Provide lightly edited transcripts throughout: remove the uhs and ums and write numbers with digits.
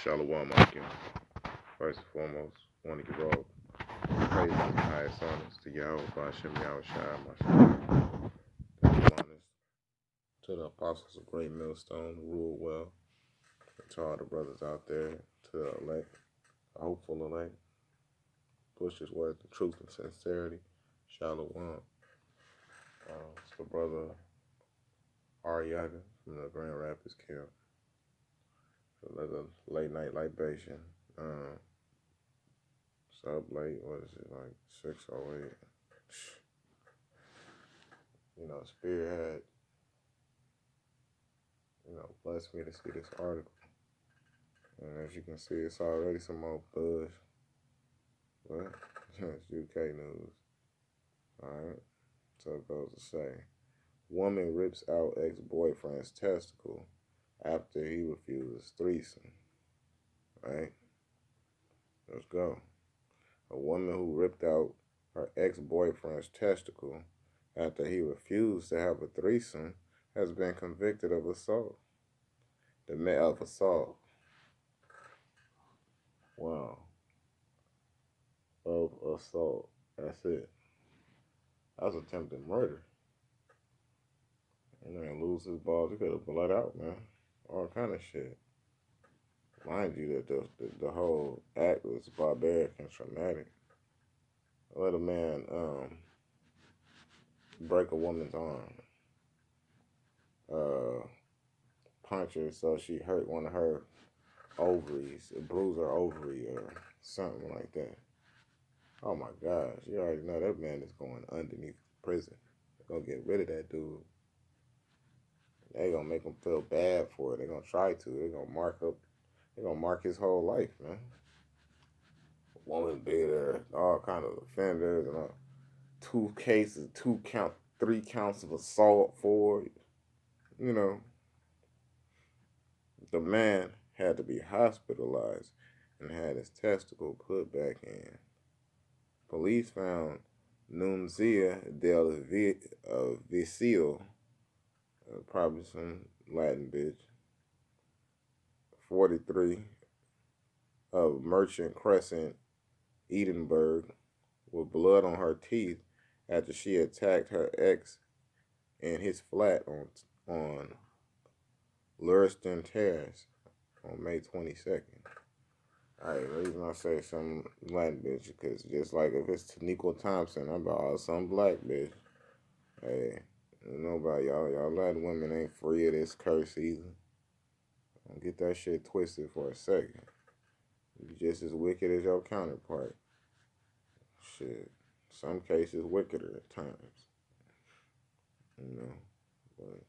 Shalom, Akim. First and foremost, want to give all praises and highest honors to Yahweh, Bashem, Yahweh Shai, my to the apostles of Great Millstone who rule well, and to all the brothers out there, to the elect, the hopeful elect, push his word to truth and sincerity. Shalom. It's the brother Ariaga from the Grand Rapids camp. So that's a late night libation. Sub late, what is it, like 6:08? Spirit had, blessed me to see this article. And as you can see, it's already some more buzz. But it's UK news. Alright. So it goes to say, woman rips out ex-boyfriend's testicle after he refuses threesome. Right? Let's go. A woman who ripped out her ex-boyfriend's testicle after he refused to have a threesome has been convicted of assault. Of assault. Wow. Of assault. That's it. That's attempted murder. And man lose his balls. He could have bled out, man. All kind of shit. Mind you that the whole act was barbaric and traumatic. Let a man break a woman's arm. Punch her so she hurt one of her ovaries, bruise her ovary or something like that. Oh my gosh, you already know that man is going underneath prison. They're gonna get rid of that dude. They're gonna make him feel bad for it. They're gonna try to. They're gonna mark his whole life, man. Woman beater, all kind of offenders, and all. 2 cases, 3 counts of assault for, the man had to be hospitalized and had his testicle put back in. Police found Nunzia del Vicio, probably some Latin bitch, 43, of Merchant Crescent, Edinburgh, with blood on her teeth after she attacked her ex in his flat on Lurston Terrace on May 22nd. Alright, the reason I say some Latin bitch, because just like if it's Taniqua Thompson, I'm about some black bitch. Hey, nobody, y'all Latin women ain't free of this curse either. Don't get that shit twisted for a second. You're just as wicked as your counterpart. Shit, some cases wickeder at times. But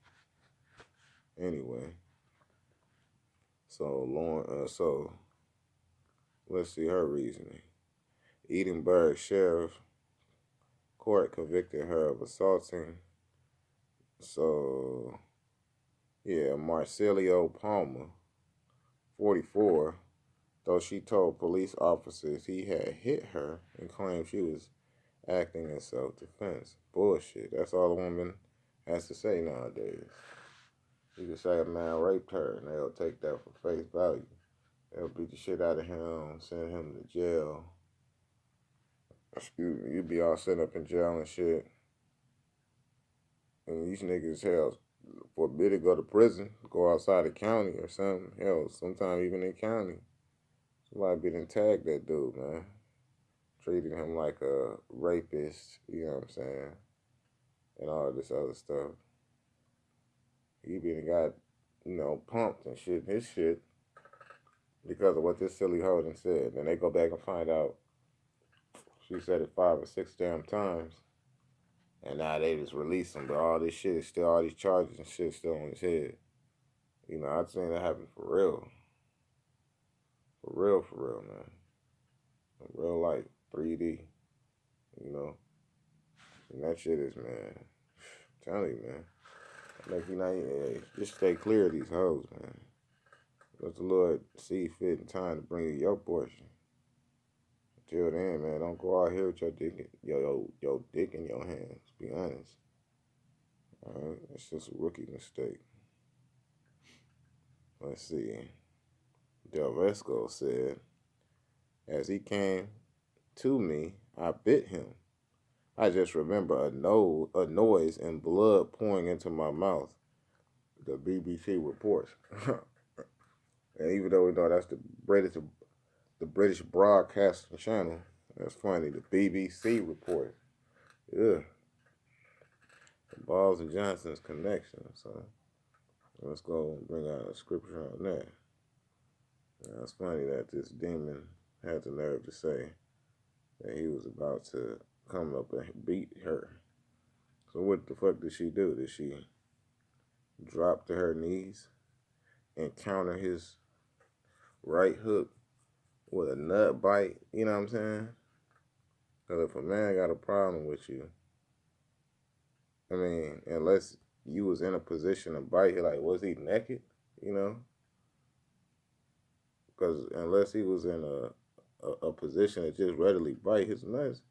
anyway. So let's see her reasoning. Edinburgh Sheriff Court convicted her of assaulting. So, yeah, Marcelio Palmer, 44, though she told police officers he had hit her and claimed she was acting in self-defense. Bullshit. That's all a woman has to say nowadays. You can say a man raped her and they'll take that for face value. They'll beat the shit out of him, send him to jail. Excuse me, you be all sitting up in jail and shit. And these niggas, hell, forbid to go to prison, go outside the county or something. Hell, sometimes even in county. Somebody been tagged that dude, man. Treated him like a rapist, you know what I'm saying? And all this other stuff. He been got, pumped and shit, his shit, because of what this silly hoe done said. Then they go back and find out she said it 5 or 6 damn times. And now they just release him, but all this shit is still, all these charges and shit still on his head. I've seen that happen for real. For real, man. In real life, 3D, And that shit is, man, I'm telling you, man. Like, just stay clear of these hoes, man. Let the Lord see fit in time to bring you your portion. Until then, man, don't go out here with your dick in your hands. Be honest. Alright? It's just a rookie mistake. Let's see. Del said, as he came to me, I bit him. I just remember a noise and blood pouring into my mouth. The BBC reports. And even though we know that's the British Broadcasting Channel, that's funny. The BBC reports. Yeah. The Balls and Johnson's connection. So let's go and bring out a scripture on that. Yeah, it's funny that this demon had the nerve to say that he was about to come up and beat her. So what the fuck did she do? Did she drop to her knees and counter his right hook with a nut bite? You know what I'm saying? Because if a man got a problem with you, I mean, unless you was in a position to bite, like, was he naked? You know? Because unless he was in a position to just readily bite his nuts,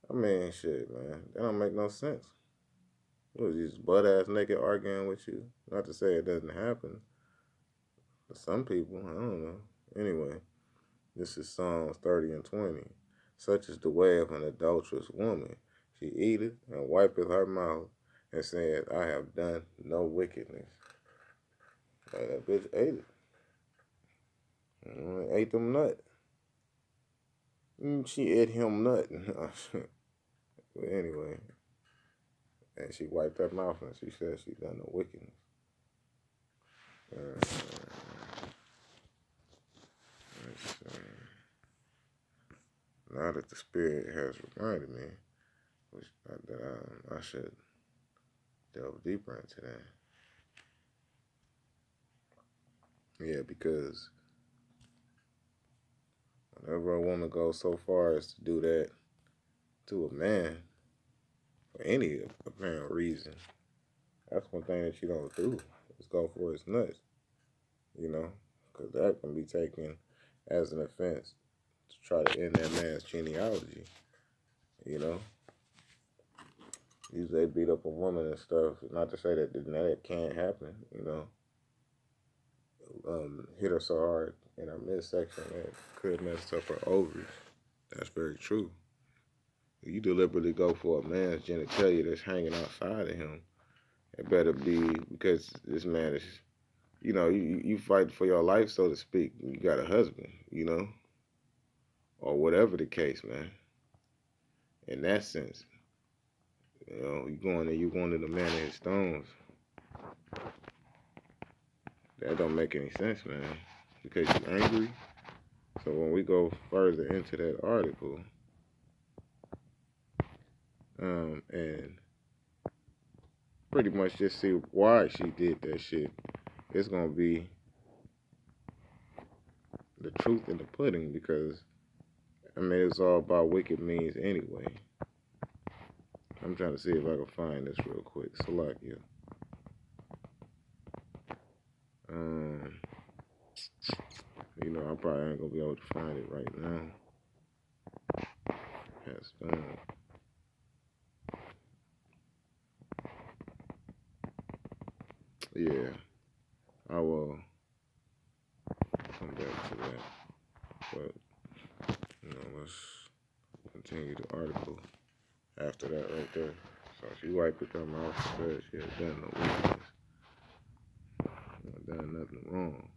I mean, shit, man, that don't make no sense. What, he's butt-ass naked arguing with you? Not to say it doesn't happen. For some people, I don't know. Anyway, this is Psalms 30 and 20. Such is the way of an adulterous woman. She eateth and wipeth her mouth and said, I have done no wickedness. Like, that bitch ate it. Ate them nut. She ate him nut. But anyway, and she wiped her mouth and she said she done no wickedness. Now that the Spirit has reminded me, that I should delve deeper into that. Yeah, because whenever a woman goes so far as to do that to a man, for any apparent reason, that's one thing that you don't do, is go for his nuts, you know, because that can be taken as an offense to try to end that man's genealogy, you know. Usually they beat up a woman and stuff, not to say that that can't happen, you know. Hit her so hard in her midsection that could mess up her ovaries. That's very true. You deliberately go for a man's genitalia that's hanging outside of him. It better be because this man is, you know, you fight for your life, so to speak. You got a husband, you know, or whatever the case, man. In that sense, you know, you going to the man in his stones. That don't make any sense, man, because you're angry. So when we go further into that article, and pretty much just see why she did that shit, it's gonna be the truth in the pudding, because I mean it's all about wicked means anyway. I'm trying to see if I can find this real quick. Salakia. You know, I probably ain't gonna be able to find it right now. That's done. Yeah, I will come back to that. But, you know, let's continue the article after that right there. So she wiped her mouth and said she had done no wickedness. Not done nothing wrong.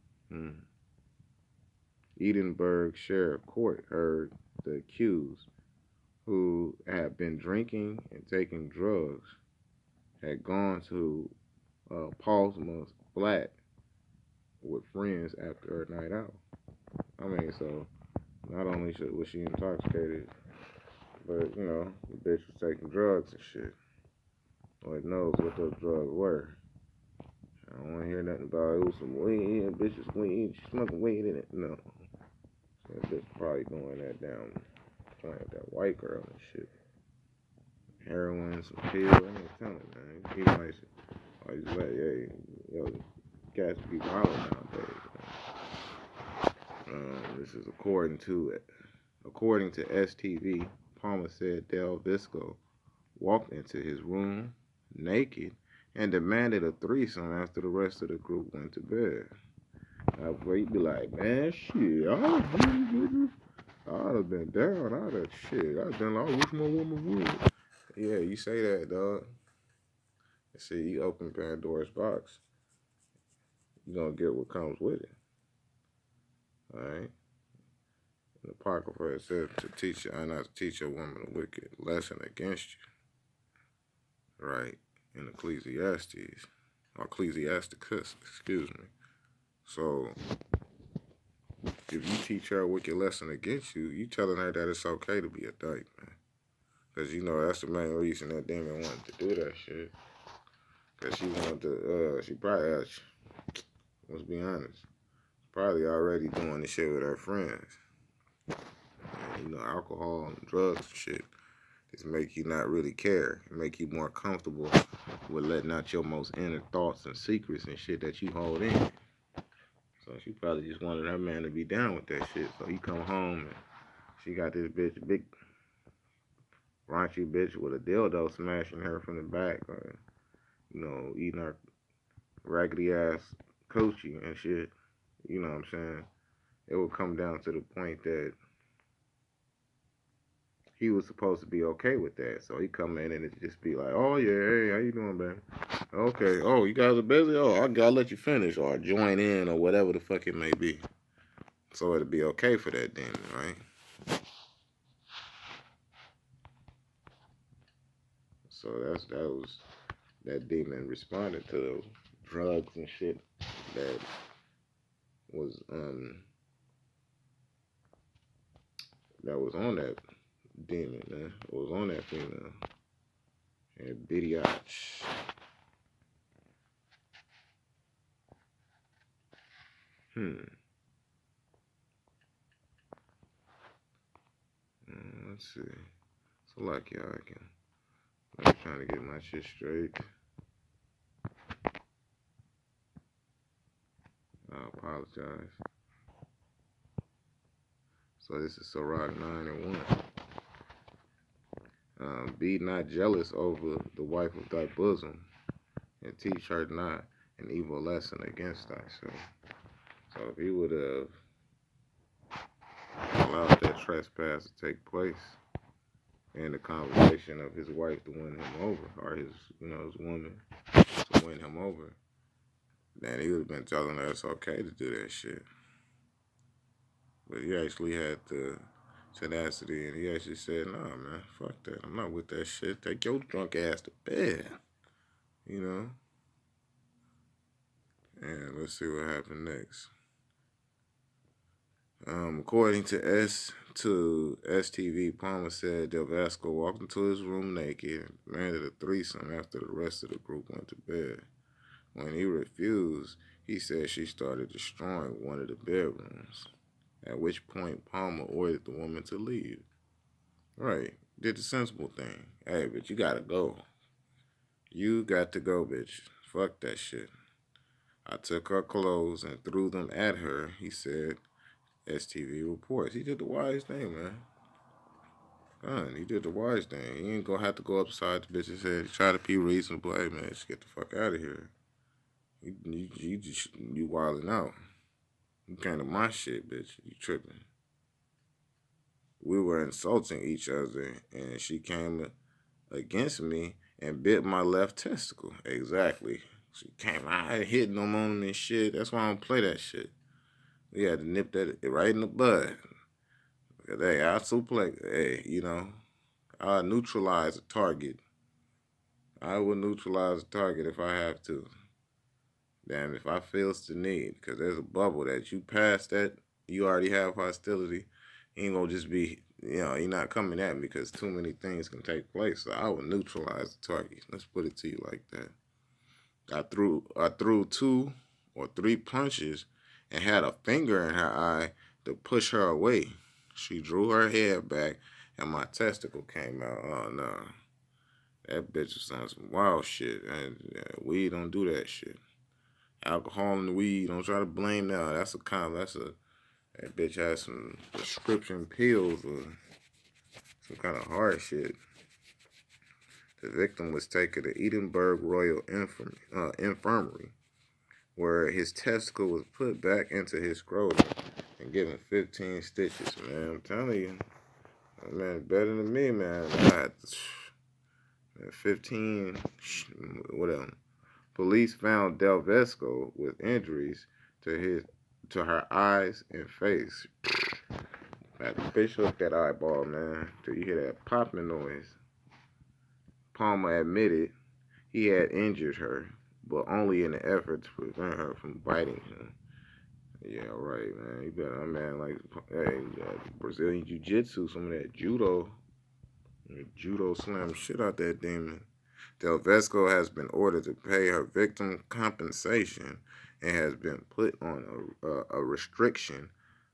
Edinburgh Sheriff Court heard the accused, who had been drinking and taking drugs, had gone to Portsmouth Black with friends after a night out. I mean, so not only was she intoxicated, but, you know, the bitch was taking drugs and shit. Lord knows what those drugs were. I don't want to hear nothing about it was some weed, bitches weed, she smoking weed in it. No. So that bitch probably going that down, playing with that white girl and shit. Heroin, some pills, I ain't telling, man. He might, just like, hey, yo, cats be wild nowadays. This is according to STV. Palmer said Del Visco walked into his room naked and demanded a threesome after the rest of the group went to bed. Where you be like, man, shit, I'd have been down. I'd have shit. I'd done. I wish my woman would. Yeah, you say that, dog. See, you open Pandora's box, you gonna get what comes with it. All right. In the Apocrypha it says to teach, I not to teach a woman a wicked lesson against you. Right. In Ecclesiastes, or Ecclesiasticus, excuse me. So if you teach her a wicked lesson against you, you telling her that it's okay to be a dyke, man. Because, you know, that's the main reason that demon wanted to do that shit. Because she wanted to, she probably, let's be honest, probably already doing this shit with her friends. And, you know, alcohol and drugs and shit just make you not really care. It make you more comfortable with letting out your most inner thoughts and secrets and shit that you hold in. So she probably just wanted her man to be down with that shit. So he come home and she got this bitch, big raunchy bitch with a dildo smashing her from the back, or, you know, eating her raggedy ass coochie and shit. You know what I'm saying? It would come down to the point that he was supposed to be okay with that. So he come in and it just be like, oh yeah, hey, how you doing, baby? Okay, oh, you guys are busy? Oh, I'll let you finish or join in or whatever the fuck it may be. So it'll be okay for that demon, right? So that demon responded to those drugs and shit that was on that demon, man. It was on that female. And bidiatch. Let's see. So like y'all, I'm trying to get my shit straight. I apologize. So this is Sirach 9 and 1. Be not jealous over the wife of thy bosom, and teach her not an evil lesson against thyself. So if he would have allowed that trespass to take place in the conversation of his wife to win him over, or his woman to win him over, then he would have been telling her it's okay to do that shit. But he actually had the tenacity, and he actually said, nah, man, fuck that. I'm not with that shit. Take your drunk ass to bed. You know? And let's see what happened next. According to STV, Palmer said Del Vasco walked into his room naked and demanded a threesome after the rest of the group went to bed. When he refused, he said she started destroying one of the bedrooms, at which point Palmer ordered the woman to leave. Right, did the sensible thing. Hey, bitch, you gotta go. You got to go, bitch. Fuck that shit. I took her clothes and threw them at her, he said. STV reports. He did the wise thing, man. He did the wise thing. He ain't gonna have to go upside the bitch's head. Try to be reasonable. Hey, man, just get the fuck out of here. You wilding out. You came to my shit, bitch. You tripping. We were insulting each other, and she came against me and bit my left testicle. Exactly. She came out hitting them on me and shit. That's why I don't play that shit. We had to nip that right in the bud. Hey, I suplex. Hey, I neutralize a target. I will neutralize a target if I have to. Damn, if I feels the need, because there's a bubble that you pass that, you already have hostility. You ain't gonna just be, you're not coming at me because too many things can take place. So I will neutralize the target. Let's put it to you like that. I threw 2 or 3 punches and had a finger in her eye to push her away. She drew her head back and my testicle came out. Oh no. That bitch was on some wild shit. And weed don't do that shit. Alcohol and weed, don't try to blame that. That bitch has some prescription pills or some kind of hard shit. The victim was taken to Edinburgh Royal Infirmary where his testicle was put back into his scrotum and given 15 stitches, man. I'm telling you, that man, better than me, man. I had 15, whatever. Police found Delvesco with injuries to her eyes and face. Had to fish hook that eyeball, man, till you hear that popping noise. Palmer admitted he had injured her, but only in an effort to prevent her from biting him. Yeah, right, man. You better, man, like, hey, Brazilian Jiu-Jitsu, some of that judo. Judo slam shit out that demon. Del Vesco has been ordered to pay her victim compensation and has been put on a restriction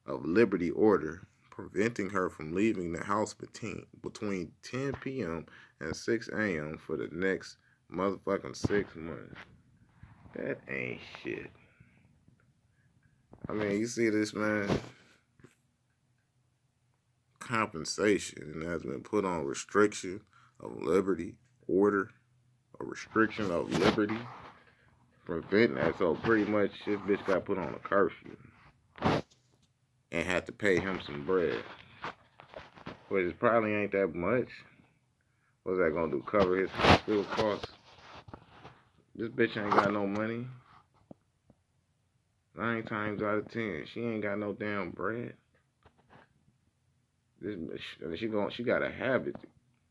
of liberty order, preventing her from leaving the house between 10 p.m. and 6 a.m. for the next motherfucking 6 months. That ain't shit. I mean, you see this, man? Compensation, and has been put on restriction of liberty order, a restriction of liberty, preventing that. So pretty much this bitch got put on a curfew and had to pay him some bread, which is probably ain't that much. What's that gonna do? Cover his hospital costs? This bitch ain't got no money. 9 times out of 10, she ain't got no damn bread. This bitch, she got a habit.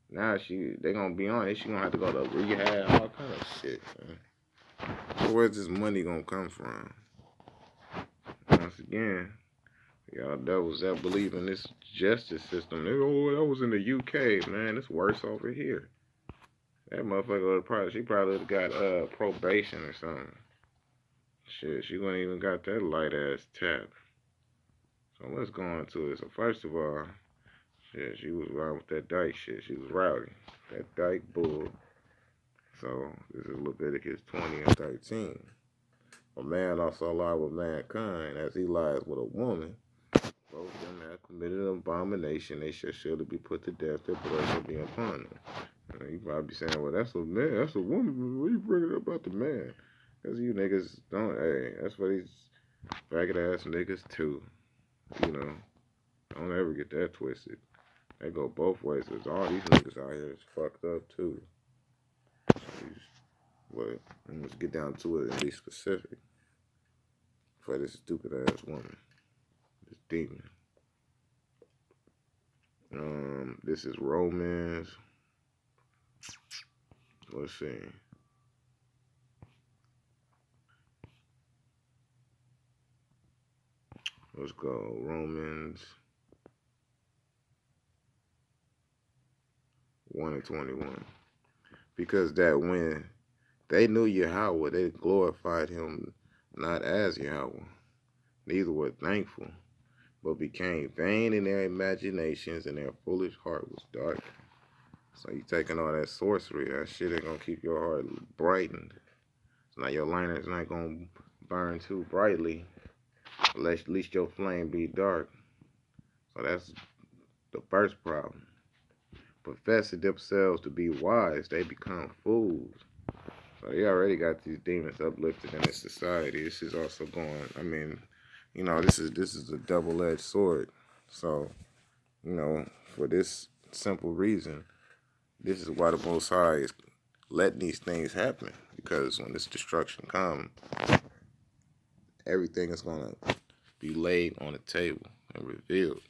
Now they gonna be on it. She gonna have to go to rehab, all kind of shit, man. So where's this money gonna come from? Once again, y'all devils that believe in this justice system, oh, that was in the UK, man. It's worse over here. That motherfucker she probably got probation or something. Shit, she wouldn't even got that light ass tap. So let's go on to it. So first of all, shit, she was around with that dyke shit. She was rowdy. That dyke bull. So this is Leviticus 20 and 13. A man also lied with mankind as he lies with a woman. Both of them have committed an abomination. They shall surely be put to death. Their blood shall be upon them. And you probably be saying, well, that's a man. That's a woman. What are you bringing up about the man? Because you niggas don't, hey, that's for these faggot ass niggas too. You know, don't ever get that twisted. They go both ways. Cause all these niggas out here is fucked up too. But let's get down to it and be specific. For this stupid ass woman. This demon. This is Romans. Let's see. Let's go. Romans 1 and 21. Because that when they knew Yahweh, they glorified him not as Yahweh, neither were thankful, but became vain in their imaginations, and their foolish heart was dark. So you taking all that sorcery, that shit ain't gonna keep your heart brightened. So now your liner's not gonna burn too brightly, unless at least your flame be dark. So that's the first problem. Professing themselves to be wise, they become fools. So they already got these demons uplifted in this society. This is also going, I mean, you know, this is a double-edged sword. So, you know, for this simple reason, this is why the Most High is letting these things happen. Because when this destruction comes, everything is going to be laid on the table and revealed.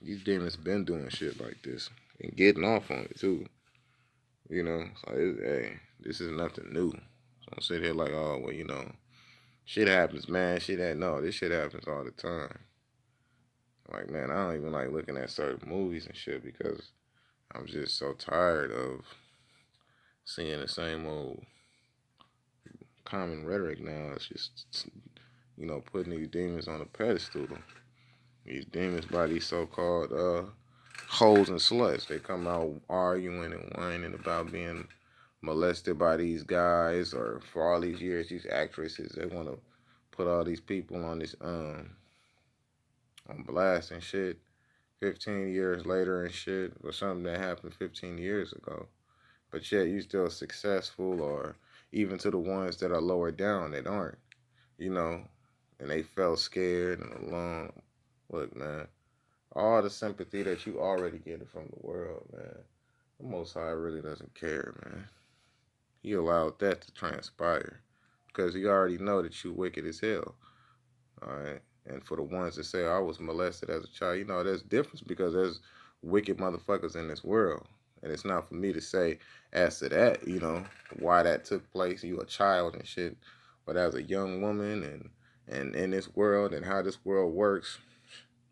These demons been doing shit like this and getting off on it too. You know, so hey, this is nothing new. So don't sit here like, oh, well, you know, shit happens, man. No, this shit happens all the time. Like, man, I don't even like looking at certain movies and shit because I'm just so tired of seeing the same old common rhetoric now. It's just, you know, putting these demons on a pedestal. These demons by these so-called hoes and sluts. They come out arguing and whining about being molested by these guys, or for all these years, these actresses, they want to put all these people on this on blast and shit 15 years later and shit, or something that happened 15 years ago. But yet you still successful, or even to the ones that are lower down that aren't. you know, and they felt scared and alone. Look, man, all the sympathy that you already getting from the world, man, the Most High really doesn't care, man. He allowed that to transpire because he already know that you wicked as hell. All right. And for the ones that say I was molested as a child, you know, there's difference because there's wicked motherfuckers in this world. And it's not for me to say as to that, you know, why that took place. You a child and shit. But as a young woman and in this world and how this world works,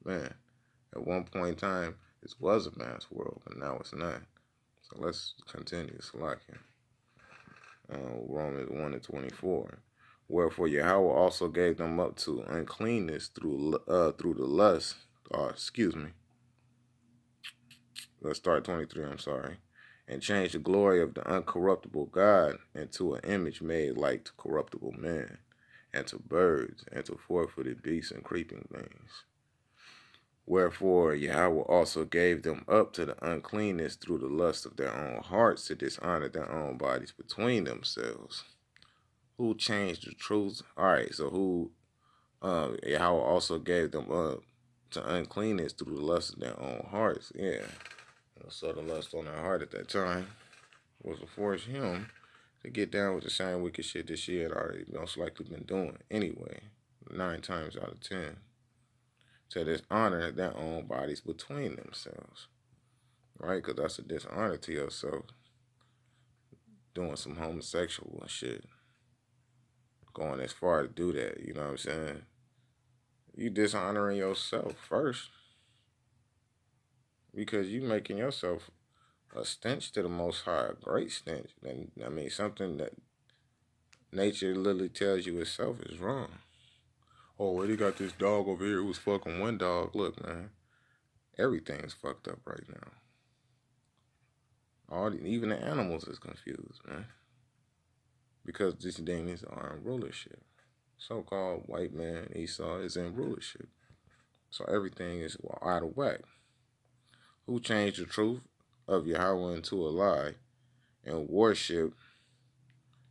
man, at one point in time, this was a man's world, but now it's not. So let's continue. Salakia. Romans 1 and 24. Wherefore Yahweh also gave them up to uncleanness through the lust. Excuse me. Let's start 23, I'm sorry. And changed the glory of the uncorruptible God into an image made like to corruptible men, and to birds, and to four-footed beasts and creeping things. Wherefore Yahweh also gave them up to the uncleanness through the lust of their own hearts to dishonor their own bodies between themselves. Who changed the truth? All right, so who? Yahweh also gave them up to uncleanness through the lust of their own hearts. Yeah, so the lust on their heart at that time was to force him to get down with the same wicked shit that she had already most likely been doing anyway. 9 times out of 10, to dishonor their own bodies between themselves, right? Because that's a dishonor to yourself. Doing some homosexual and shit. Going as far to do that, you know what I'm saying? You dishonoring yourself first. Because you making yourself a stench to the Most High, a great stench. And I mean, something that nature literally tells you itself is wrong. Oh, well, he got this dog over here who was fucking one dog. Look, man, everything's fucked up right now. Even the animals is confused, man. Because these demons are in rulership. So-called white man Esau is in rulership. So everything is out of whack. Who changed the truth of Yahweh into a lie and worship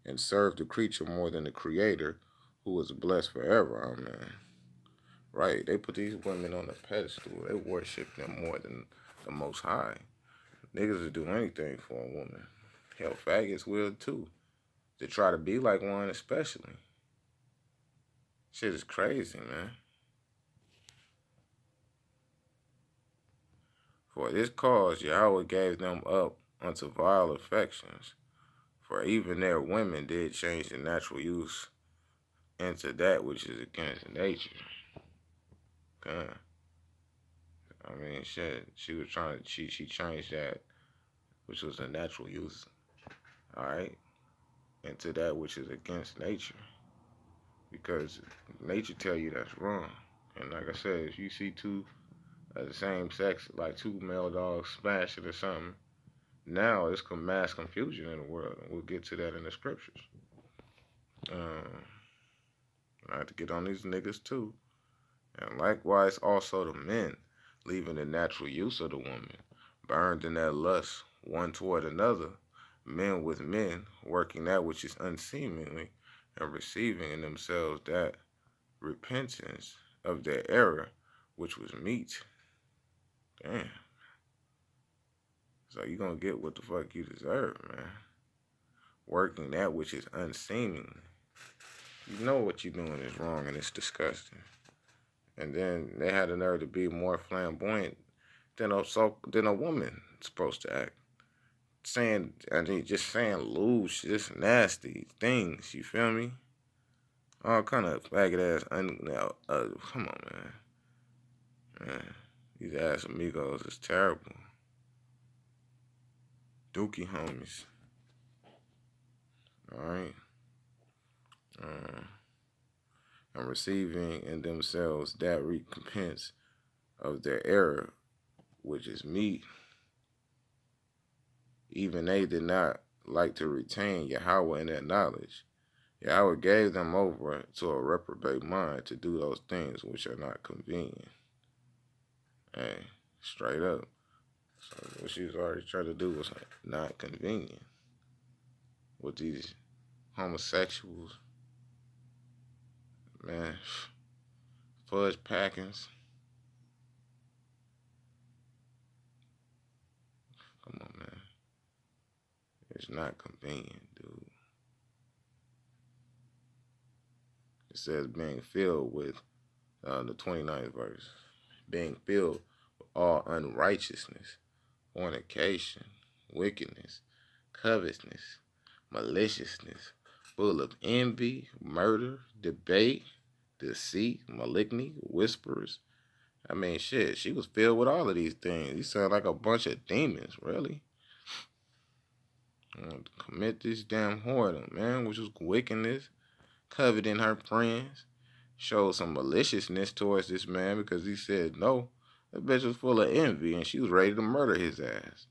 and serve the creature more than the creator who is blessed forever. Amen. Right, they put these women on a pedestal. They worship them more than the Most High. Niggas will do anything for a woman. Hell, faggots will too. To try to be like one especially. Shit is crazy, man. For this cause Yahweh gave them up unto vile affections. For even their women did change the natural use into that which is against nature. Okay. I mean, shit, she was trying to, she changed that, which was a natural use, all right, into that which is against nature. Because nature tell you that's wrong. And like I said, if you see two of the same sex, like two male dogs smashing or something, now it's mass confusion in the world. And we'll get to that in the scriptures. I have to get on these niggas too. And likewise also the men, leaving the natural use of the woman, burned in that lust one toward another, men with men, working that which is unseemly, and receiving in themselves that repentance of their error, which was meet. Damn. So you gonna get what the fuck you deserve, man. Working that which is unseemly. You know what you're doing is wrong and it's disgusting. And then they had the nerve to be more flamboyant than a woman supposed to act. Just saying loose, just nasty things, you feel me? All kind of faggot ass, come on, man. These ass amigos is terrible. Dookie homies. Alright? And receiving in themselves that recompense of their error, which is meat. Even they did not like to retain Yahweh in their knowledge. Yahweh gave them over to a reprobate mind to do those things which are not convenient. Hey, straight up. So what she was already trying to do was not convenient. With these homosexuals Man, fudge packings. Come on, man. It's not convenient, dude. It says being filled with the 29th verse. Being filled with all unrighteousness, fornication, wickedness, covetousness, maliciousness, full of envy, murder, debate, deceit, malignity, whispers. I mean, shit, she was filled with all of these things. These sound like a bunch of demons, really. Commit this damn whoredom, man, which was wickedness, coveting her friends, showed some maliciousness towards this man because he said no. That bitch was full of envy and she was ready to murder his ass.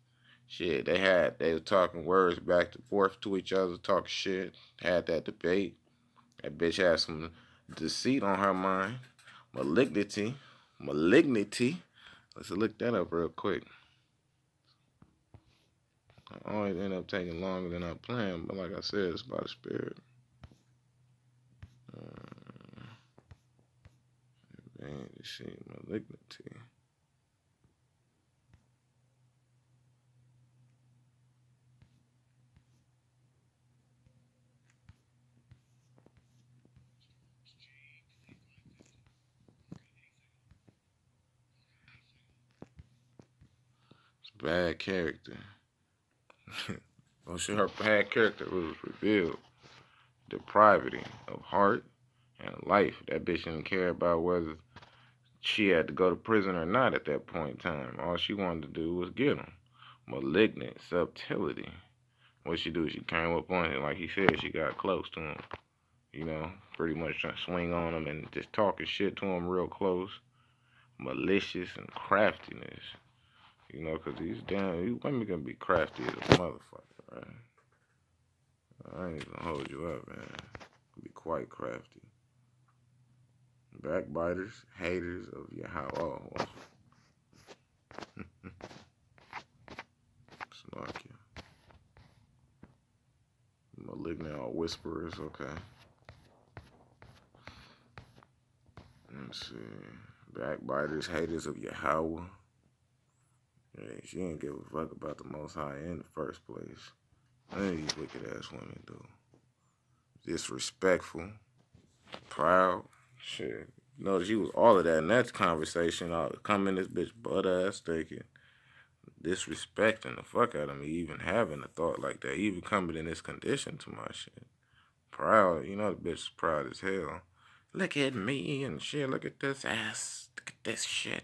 Shit, they were talking words back and forth to each other, talking shit, had that debate. That bitch had some deceit on her mind, malignity. Let's look that up real quick. I always end up taking longer than I planned, but like I said, it's by the spirit. Man, you see, malignity. It's bad character. Well, shit, her bad character was revealed. Depravity of heart and life. That bitch didn't care about whether she had to go to prison or not at that point in time. All she wanted to do was get him. Malignant subtlety. What she do? She came up on him, like he said. She got close to him. You know, pretty much trying to swing on him and just talking shit to him real close. Malicious and craftiness. You know, because these women can be crafty as a motherfucker, right? I ain't gonna hold you up, man. Be quite crafty. Backbiters, haters of your house. Oh, snark you. Malignant whisperers, okay. Let's see. Backbiters, haters of Yahweh. Yeah, she didn't give a fuck about the Most High in the first place. None of these wicked ass women do. Disrespectful, proud, shit. No, she was all of that in that conversation. I'll come in this bitch butt ass thinking, disrespecting the fuck out of me, even having a thought like that, even coming in this condition to my shit. Proud, you know, the bitch is proud as hell. Look at me and shit. Look at this ass. Look at this shit.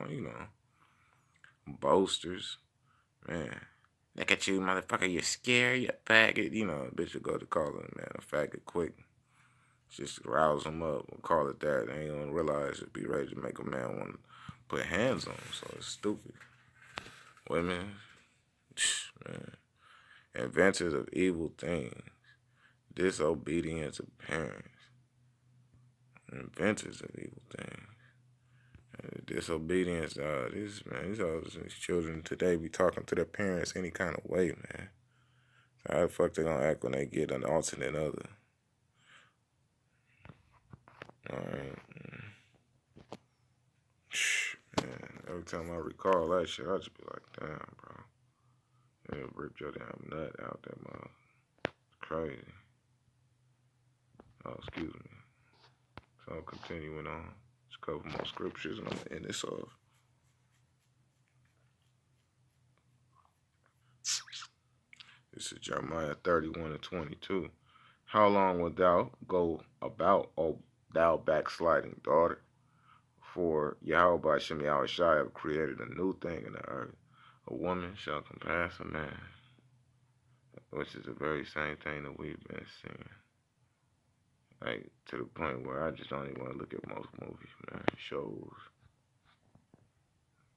You know. Boasters, man. Look at you, motherfucker. You're scared. You faggot. You know, bitch will go to call him, man, a faggot quick. Just rouse him up and call it that. They ain't gonna realize it'd be ready to make a man want to put hands on him. So it's stupid. Women, man. Inventors of evil things. Disobedience of parents. Inventors of evil things. Disobedience, these children today be talking to their parents any kind of way, man. So how the fuck they gonna act when they get an alternate other? Alright. Man, every time I recall that shit, I just be like, damn, bro. It'll rip your damn nut out that mouth. It's crazy. Oh, excuse me. So I'm continuing on. Just a couple more scriptures and I'm gonna end this off. This is Jeremiah 31:22. How long wilt thou go about, O thou backsliding daughter? For Yahweh Shem Yahushua have created a new thing in the earth. A woman shall compass a man. Which is the very same thing that we've been seeing. Like, to the point where I just don't even want to look at most movies, man. Shows.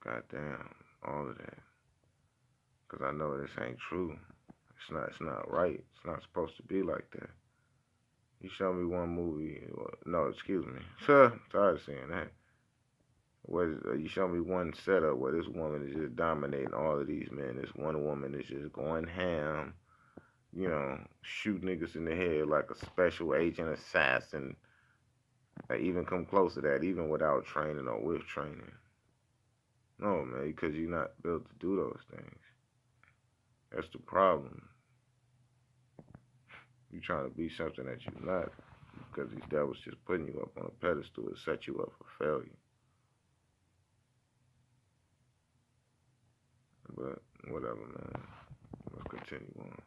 Goddamn. All of that. Because I know this ain't true. It's not right. It's not supposed to be like that. You show me one movie. No, excuse me. Sorry saying that. You show me one setup where this woman is just dominating all of these men. This one woman is just going ham. You know, shoot niggas in the head like a special agent assassin. Like, even come close to that, even without training or with training. No, man, because you're not built to do those things. That's the problem. You're trying to be something that you're not because these devils just putting you up on a pedestal to set you up for failure. But whatever, man. Let's continue on.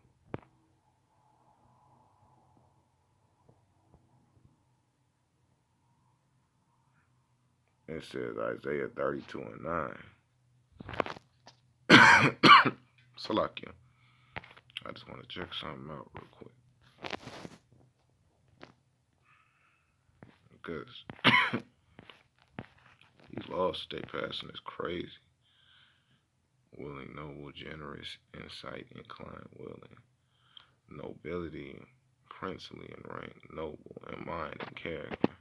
It says Isaiah 32 and 9. Salakia. I just want to check something out real quick. Because these laws they passing is crazy. Willing, noble, generous, insight, inclined, willing. Nobility, princely in rank, noble in mind and character.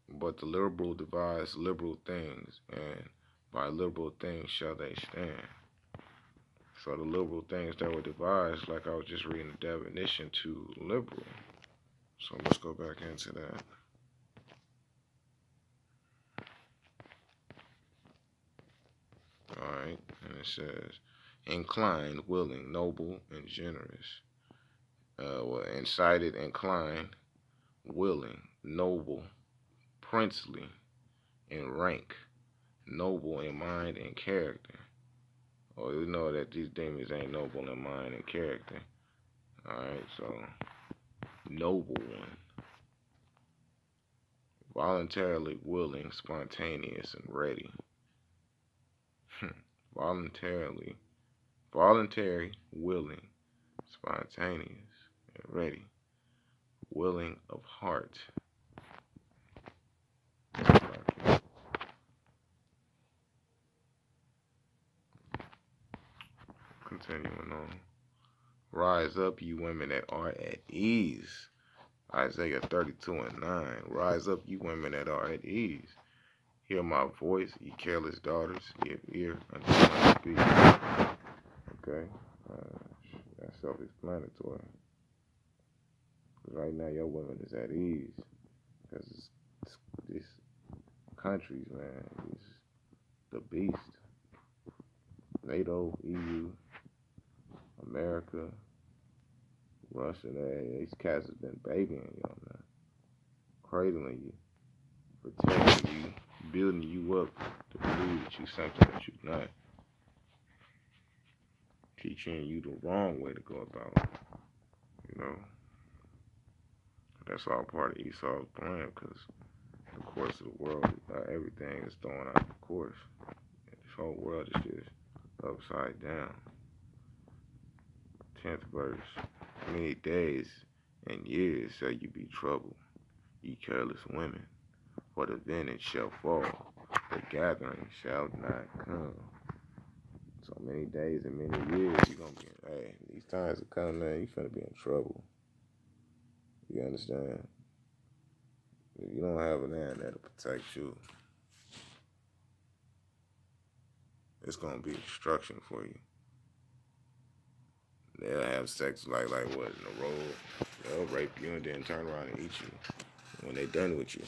But the liberal devise liberal things, and by liberal things shall they stand. So the liberal things that were devised, like I was just reading the definition to liberal. So let's go back into that. Alright, and it says, inclined, willing, noble, and generous. Incited, inclined, willing, noble, princely in rank, noble in mind and character. Oh, you know that these demons ain't noble in mind and character. Alright, so noble one. Voluntarily willing, spontaneous, and ready. Voluntary, willing, spontaneous, and ready. Willing of heart. Continuing on. Rise up, you women that are at ease. Isaiah 32 and 9. Rise up, you women that are at ease. Hear my voice, ye careless daughters. Give ear unto my speech. Okay? That's self-explanatory. Right now, your women is at ease. Because these countries, man, the beast. NATO, EU, America, Russia, these cats have been babying y'all, man. Cradling you, protecting you, building you up to believe that you're something that you're not. Teaching you the wrong way to go about it, you know. That's all part of Esau's plan, because the course of the world, everything is thrown out of the course. This whole world is just upside down. 10th verse. Many days and years shall you be troubled, ye careless women, for the vintage shall fall, the gathering shall not come. So many days and many years you're gonna be these times are coming, man, you finna be in trouble. You understand? If you don't have a man that'll protect you, it's gonna be destruction for you. They'll have sex like what, in a row. They'll rape you and then turn around and eat you when they're done with you.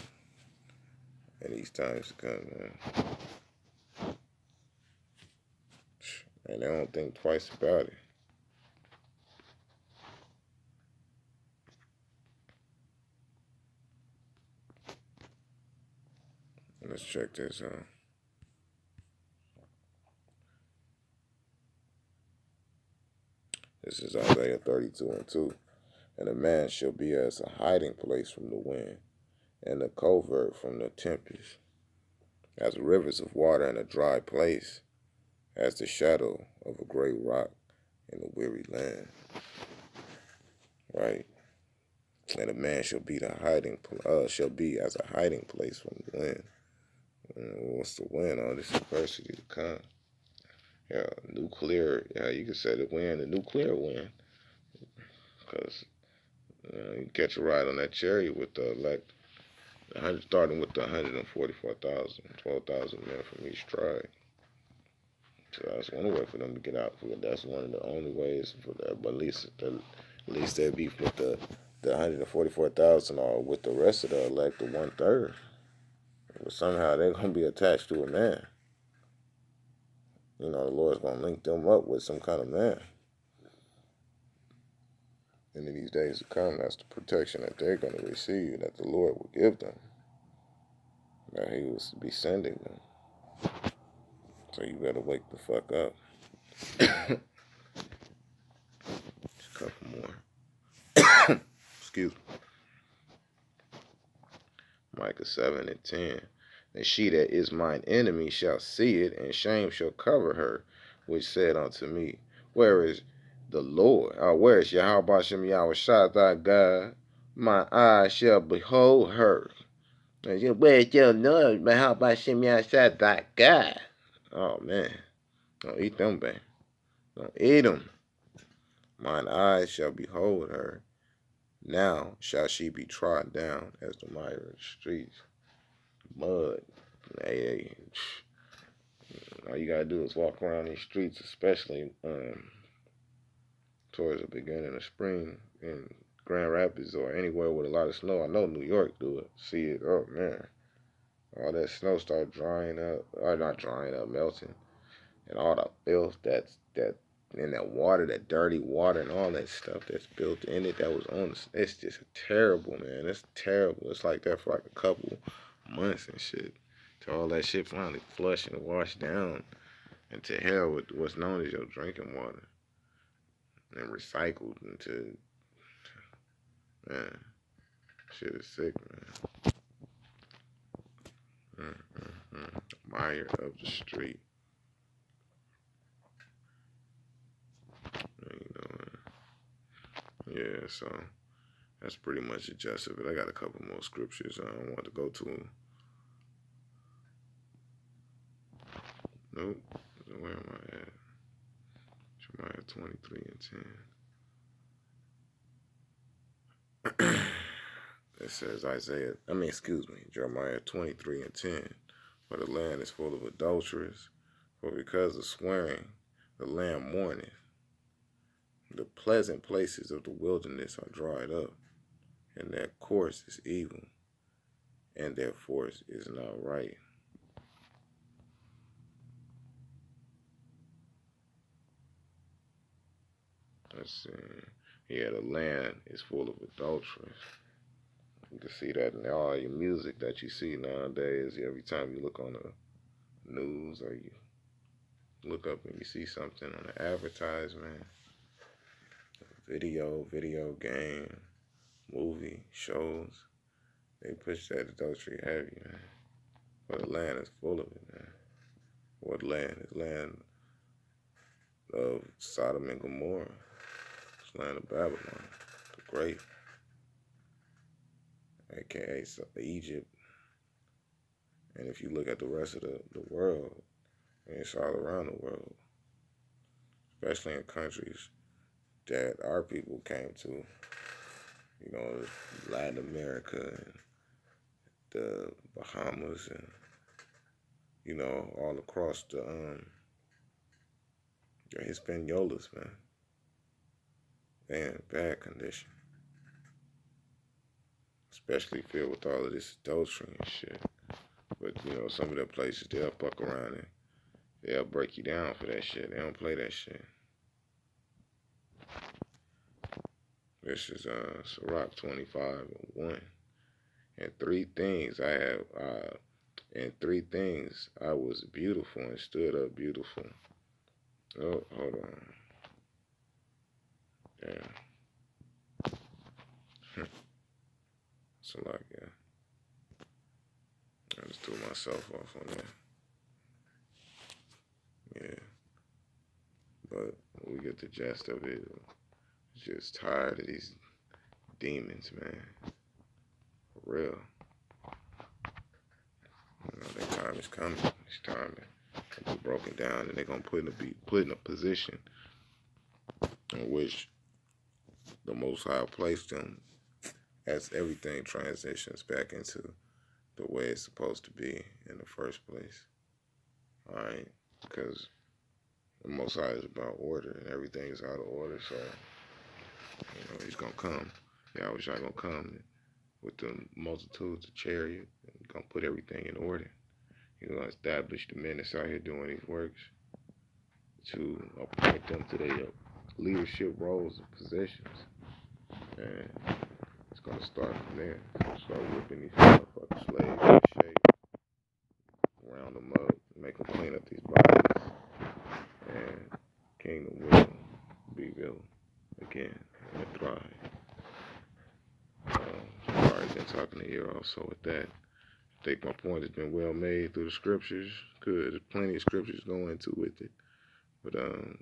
And these times to come, man. And they don't think twice about it. Let's check this out. This is Isaiah 32 and 2. And a man shall be as a hiding place from the wind, and a covert from the tempest, as rivers of water in a dry place, as the shadow of a great rock in a weary land. Right? And a man shall be shall be as a hiding place from the wind. What's the wind? All this adversity to come. Yeah, nuclear. Yeah, you could say the wind, the nuclear wind, because you catch a ride on that chariot with starting with the 144,000, 12,000 men from each tribe. So that's one way for them to get out. That's one of the only ways for that. But at least they'd be with the 144,000 or with the rest of the elect, the 1/3. But somehow they're gonna be attached to a man. You know, the Lord's gonna link them up with some kind of man. And in these days to come, that's the protection that they're gonna receive, that the Lord will give them. That He will be sending them. So you better wake the fuck up. Just a couple more. Excuse me. Micah 7:10. And she that is mine enemy shall see it, and shame shall cover her, which said unto me, where is the Lord? Or where is Yahweh Bashem Yahweh Shah thy God? My eyes shall behold her. And where is your Lord? Yahweh Bashem Yahweh Shah thy God? Oh man. Don't eat them, babe. Don't eat them. Mine eyes shall behold her. Now shall she be trod down as the mire of the streets. Mud. Hey, all you gotta do is walk around these streets, especially towards the beginning of spring in Grand Rapids or anywhere with a lot of snow. I know New York do it. See it. Oh man. All that snow start drying up. Or not drying up, melting. And all the filth that in that water, that dirty water and all that stuff that's built in it that was on the, it's just terrible, man. It's terrible. It's like that for like a couple months and shit. Till all that shit finally flush and wash down into hell with what's known as your drinking water. And recycled into, man, shit is sick, man. Mire of the street. Yeah, so that's pretty much the gist of it. I got a couple more scriptures I don't want to go to. Nope. Where am I at? Jeremiah 23:10. It says Jeremiah 23:10. For the land is full of adulterers, for because of swearing the land mourneth. The pleasant places of the wilderness are dried up, and their course is evil, and their force is not right. Let's see. Yeah, the land is full of adulterers. You can see that in all your music that you see nowadays. Every time you look on the news or you look up and you see something on the advertisement, video game, movie, shows, they push that adultery heavy, man. But the land is full of it, man. What land? It's land of Sodom and Gomorrah. It's land of Babylon, the Great, aka Egypt. And if you look at the rest of the world, it's all around the world, especially in countries that our people came to, you know, Latin America and the Bahamas and, you know, all across the Hispaniolas, man. They're in bad condition. Especially filled with all of this adultery and shit. But, you know, some of the places, they'll fuck around and they'll break you down for that shit. They don't play that shit. This is Sirach 25:1. And three things I was beautiful and stood up beautiful. Oh, hold on. Damn. So like, yeah. I just threw myself off on that. Yeah. But we get the gist of it. Just tired of these demons, man. For real. You know, their time is coming. It's time to be broken down, and they're gonna be put in a position in which the Most High placed them as everything transitions back into the way it's supposed to be in the first place. All right, because the Most High is about order, and everything's out of order. So he's gonna come. Yahweh Shai gonna come with the multitudes of chariot, and he's gonna put everything in order. He's gonna establish the men that's out here doing these works to appoint them to their leadership roles and positions, and it's gonna start from there. Start whipping these motherfucking slaves in shape, round them up, make them clean up these bodies, and kingdom will be built again and thrive. I've already been talking to you also with that. I think my point has been well made through the scriptures. Good, there's plenty of scriptures going into with it, but the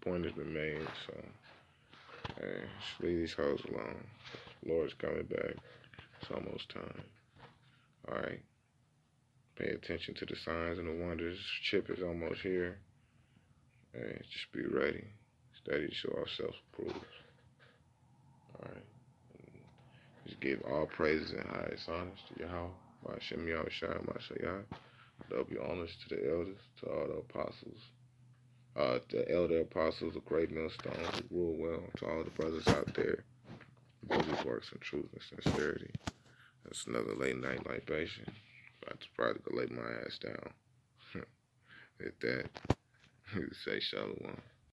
point has been made. So hey, just leave these hoes alone. The Lord's coming back. It's almost time. All right. Pay attention to the signs and the wonders. Chip is almost here. Hey, just be ready. Steady to show ourselves approved. All right. Just give all praises and highest honors to Yahweh. Hashem Yahweh Shai Mashayah. Double honors to the elders, to all the apostles. The elder apostles of Great Millstone who rule well, to all the brothers out there who do these works in truth and sincerity. That's another late night libation. About to probably go lay my ass down. At that, say shalom.